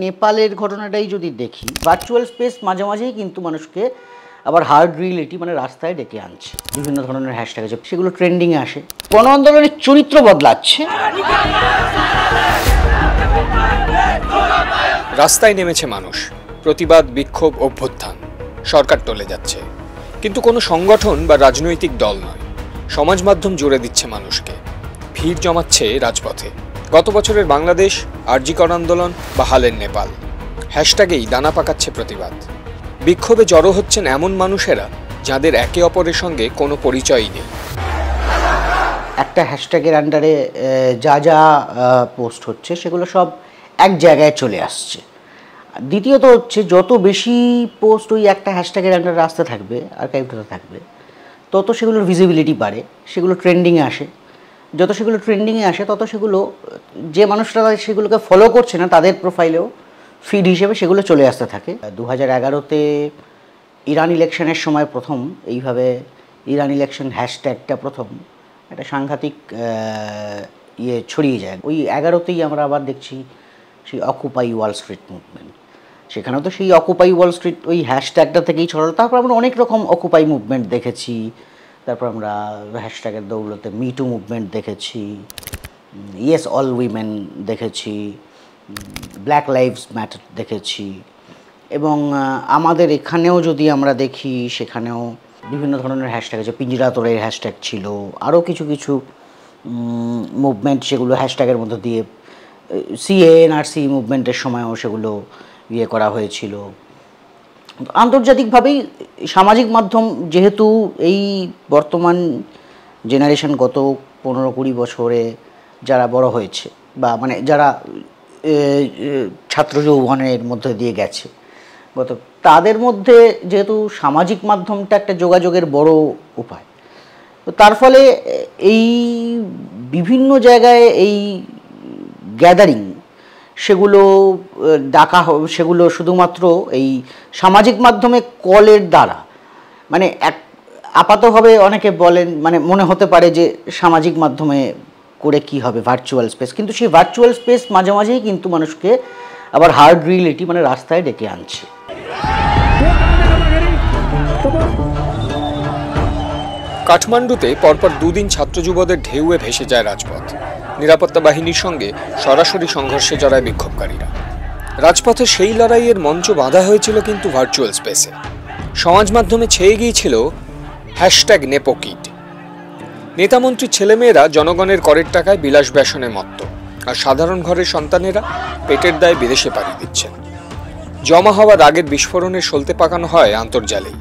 নেপালের ঘটনাটাই যদি দেখি, ভার্চুয়াল স্পেস মাঝে মাঝেই কিন্তু মানুষকে আবার হার্ড রিয়েলিটি মানে রাস্তায় ডেকে আনছে। বিভিন্ন ধরনের হ্যাশট্যাগ আছে, সেগুলো ট্রেন্ডিংয়ে আসে। গণ আন্দোলনের চরিত্র বদলাচ্ছে। রাস্তায় নেমেছে মানুষ, প্রতিবাদ, বিক্ষোভ, অভ্যুত্থান। সরকার টলে যাচ্ছে, কিন্তু কোনো সংগঠন বা রাজনৈতিক দল নয়, সমাজ মাধ্যম জুড়ে দিচ্ছে মানুষকে। ভিড় জমাচ্ছে রাজপথে। গত বছরের বাংলাদেশ, আরজিকর আন্দোলন বা হালের নেপাল, হ্যাশট্যাগেই দানা পাকাচ্ছে প্রতিবাদ। বিক্ষোভে জড়ো হচ্ছেন এমন মানুষেরা যাদের একে অপরের সঙ্গে কোনো পরিচয়ই নেই। একটা হ্যাশট্যাগের আন্ডারে যা যা পোস্ট হচ্ছে সেগুলো সব এক জায়গায় চলে আসছে। দ্বিতীয়ত হচ্ছে, যত বেশি পোস্ট ওই একটা হ্যাশট্যাগের আন্ডারে আসতে থাকবে, আর্কাইভটা থাকবে, তত সেগুলোর ভিজিবিলিটি বাড়ে, সেগুলো ট্রেন্ডিংয়ে আসে। যত সেগুলো ট্রেন্ডিংয়ে আসে তত সেগুলো যে মানুষরা সেগুলোকে ফলো করছে না তাদের প্রোফাইলেও ফিড হিসেবে সেগুলো চলে আসতে থাকে। 2011-তে ইরান ইলেকশনের সময় প্রথম এইভাবে ইরান ইলেকশন হ্যাশট্যাগটা প্রথম একটা সাংঘাতিক ছড়িয়ে যায়। ওই 11-তেই আমরা আবার দেখছি সেই অকুপাই ওয়াল স্ট্রিট মুভমেন্ট, সেখানেও তো সেই অকুপাই ওয়াল স্ট্রিট ওই হ্যাশট্যাগটা থেকেই ছড়ালো। তারপর আমরা অনেক রকম অকুপাই মুভমেন্ট দেখেছি, তারপর আমরা হ্যাশট্যাগের দৌলতে মিটু মুভমেন্ট দেখেছি, ইয়েস অল উইমেন দেখেছি, ব্ল্যাক লাইভস ম্যাটার দেখেছি, এবং আমাদের এখানেও যদি আমরা দেখি সেখানেও বিভিন্ন ধরনের হ্যাশট্যাগ আছে। পিঞ্জিরাতোড়ের হ্যাশট্যাগ ছিল, আরও কিছু কিছু মুভমেন্ট সেগুলো হ্যাশট্যাগের মধ্যে দিয়ে সিএএনআরসি মুভমেন্টের সময়ও সেগুলো করা হয়েছিল। আন্তর্জাতিকভাবেই সামাজিক মাধ্যম যেহেতু এই বর্তমান জেনারেশন গত 15-20 বছরে যারা বড় হয়েছে বা মানে যারা ছাত্র যৌবনের মধ্যে দিয়ে গেছে তাদের মধ্যে যেহেতু সামাজিক মাধ্যমটা একটা যোগাযোগের বড় উপায়, তো তার ফলে এই বিভিন্ন জায়গায় এই গ্যাদারিং সেগুলো ডাকা সেগুলো শুধুমাত্র এই সামাজিক মাধ্যমে কলের দ্বারা মানে আপাতভাবে অনেকে বলেন মানে মনে হতে পারে যে সামাজিক মাধ্যমে করে কি হবে ভার্চুয়াল স্পেস, কিন্তু সেই ভার্চুয়াল স্পেস মাঝে মাঝেই কিন্তু মানুষকে আবার হার্ড রিয়েলিটি মানে রাস্তায় ডেকে আনছে। কাঠমান্ডুতে পরপর দুদিন ছাত্র যুবদের ঢেউয়ে ভেসে যায় রাজপথ। নিরাপত্তা বাহিনীর সঙ্গে সরাসরি সংঘর্ষে জড়ায় বিক্ষোভকারীরা। রাজপথে সেই লড়াইয়ের মঞ্চ বাঁধা হয়েছিল কিন্তু ভার্চুয়াল স্পেসে। সমাজ মাধ্যমে ছেয়ে গিয়েছিল হ্যাশট্যাগ নেপোকিড। নেতামন্ত্রীর ছেলেমেয়েরা জনগণের করের টাকায় বিলাস ব্যাসনে মত্ত, আর সাধারণ ঘরের সন্তানেরা পেটের দায়ে বিদেশে পাড়ি দিচ্ছেন। জমা হওয়া রাগের বিস্ফোরণে সলতে পাকানো হয় আন্তর্জালেই।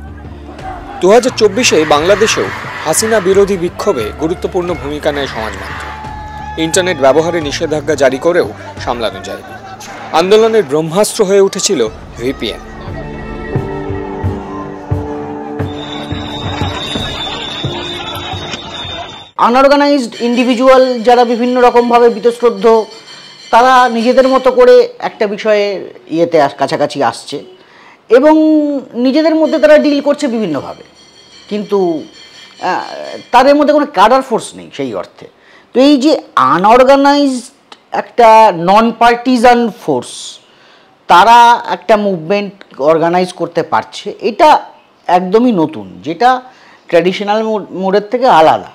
2024-এ বাংলাদেশেও হাসিনা বিরোধী বিক্ষোভে গুরুত্বপূর্ণ ভূমিকা নেয় সমাজ মাধ্যম। ইন্টারনেট ব্যবহারে নিষেধাজ্ঞা জারি করেও সামলানো যায়নি। আন্দোলনের ব্রহ্মাস্ত্র হয়ে উঠেছিল ভিপিএন। আনঅর্গানাইজড ইন্ডিভিজুয়াল যারা বিভিন্ন রকমভাবে বীতশ্রদ্ধ, তারা নিজেদের মতো করে একটা বিষয়ের কাছাকাছি আসছে এবং নিজেদের মধ্যে তারা ডিল করছে বিভিন্নভাবে, কিন্তু তাদের মধ্যে কোনো ক্যাডার ফোর্স নেই সেই অর্থে। তো এই যে আনঅর্গানাইজড একটা নন পার্টিজান ফোর্স, তারা একটা মুভমেন্ট অর্গানাইজ করতে পারছে, এটা একদমই নতুন, যেটা ট্র্যাডিশনাল মোডের থেকে আলাদা।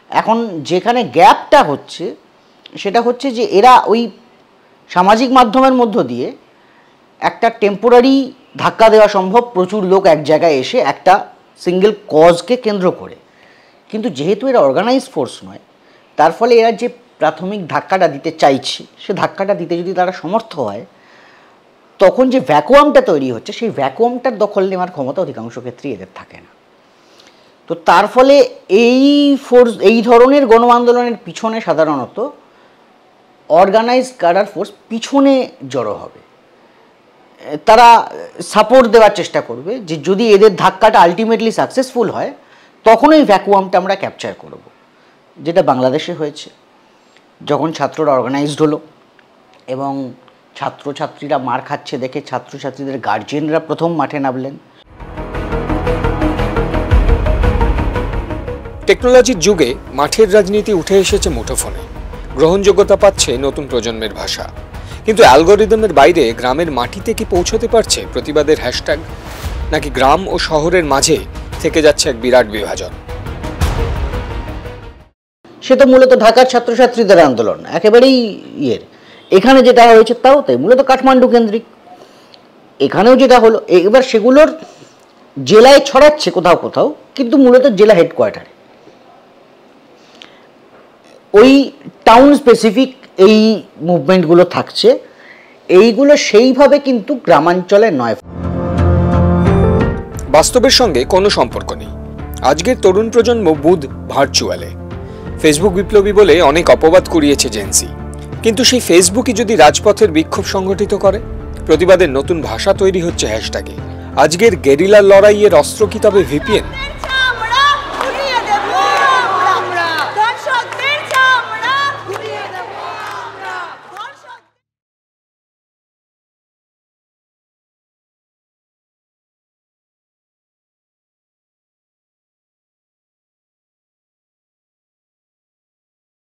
এখন যেখানে গ্যাপটা হচ্ছে সেটা হচ্ছে যে এরা ওই সামাজিক মাধ্যমের মধ্য দিয়ে একটা টেম্পোরারি ধাক্কা দেওয়া সম্ভব, প্রচুর লোক এক জায়গায় এসে একটা সিঙ্গেল কজকে কেন্দ্র করে, কিন্তু যেহেতু এরা অর্গানাইজ ফোর্স নয়, তার ফলে এরা যে প্রাথমিক ধাক্কাটা দিতে চাইছে সে ধাক্কাটা দিতে যদি তারা সমর্থ হয়, তখন যে ভ্যাকুয়ামটা তৈরি হচ্ছে সেই ভ্যাকুয়ামটার দখল নেওয়ার ক্ষমতা অধিকাংশ ক্ষেত্রেই এদের থাকে না। তো তার ফলে এই ধরনের গণ আন্দোলনের পিছনে সাধারণত অর্গানাইজড ক্যাডার ফোর্স পিছনে জড়ো হবে। তারা সাপোর্ট দেওয়ার চেষ্টা করবে যে যদি এদের ধাক্কাটা আলটিমেটলি সাকসেসফুল হয় তখন ওই ভ্যাকুয়ামটা আমরা ক্যাপচার করব, যেটা বাংলাদেশে হয়েছে। যখন ছাত্ররা অর্গানাইজড হলো এবং ছাত্রছাত্রীরা মার খাচ্ছে দেখে ছাত্রছাত্রীদের গার্জিয়ানরা প্রথম মাঠে নামলেন। টেকনোলজির যুগে মাঠের রাজনীতি উঠে এসেছে মুঠোফোনে, গ্রহণযোগ্যতা পাচ্ছে নতুন প্রজন্মের ভাষা। কিন্তু অ্যালগোরিদমের বাইরে গ্রামের মাটিতে কি পৌঁছতে পারছে প্রতিবাদের হ্যাশট্যাগ, নাকি গ্রাম ও শহরের মাঝে থেকে যাচ্ছে এক বিরাট বিভাজন? সে তো মূলত ঢাকার ছাত্রছাত্রীদের আন্দোলন, একেবারেই এখানে যেটা হয়েছে তাও তাই, মূলত কাঠমান্ডু কেন্দ্রিক। এখানেও যেটা হলো, এবার সেগুলোর জেলায় ছড়াচ্ছে কোথাও কোথাও, কিন্তু মূলত জেলা হেডকোয়ার্টারে ওই টাউন স্পেসিফিক এই মুভমেন্টগুলো থাকছে। এইগুলো সেইভাবে কিন্তু গ্রামাঞ্চলে নয়। বাস্তবের সঙ্গে কোনো সম্পর্ক নেই। আজকের তরুণ প্রজন্ম বুধ ভার্চুয়ালে। ফেসবুক বিপ্লবী বলে অনেক অপবাদ কুড়িয়েছে জেনসি, কিন্তু সেই ফেসবুকই যদি রাজপথের বিক্ষোভ সংগঠিত করে, প্রতিবাদের নতুন ভাষা তৈরি হচ্ছে হ্যাশট্যাগে। আজকের গেরিলা লড়াইয়ের অস্ত্র কি তবে ভিপিএন?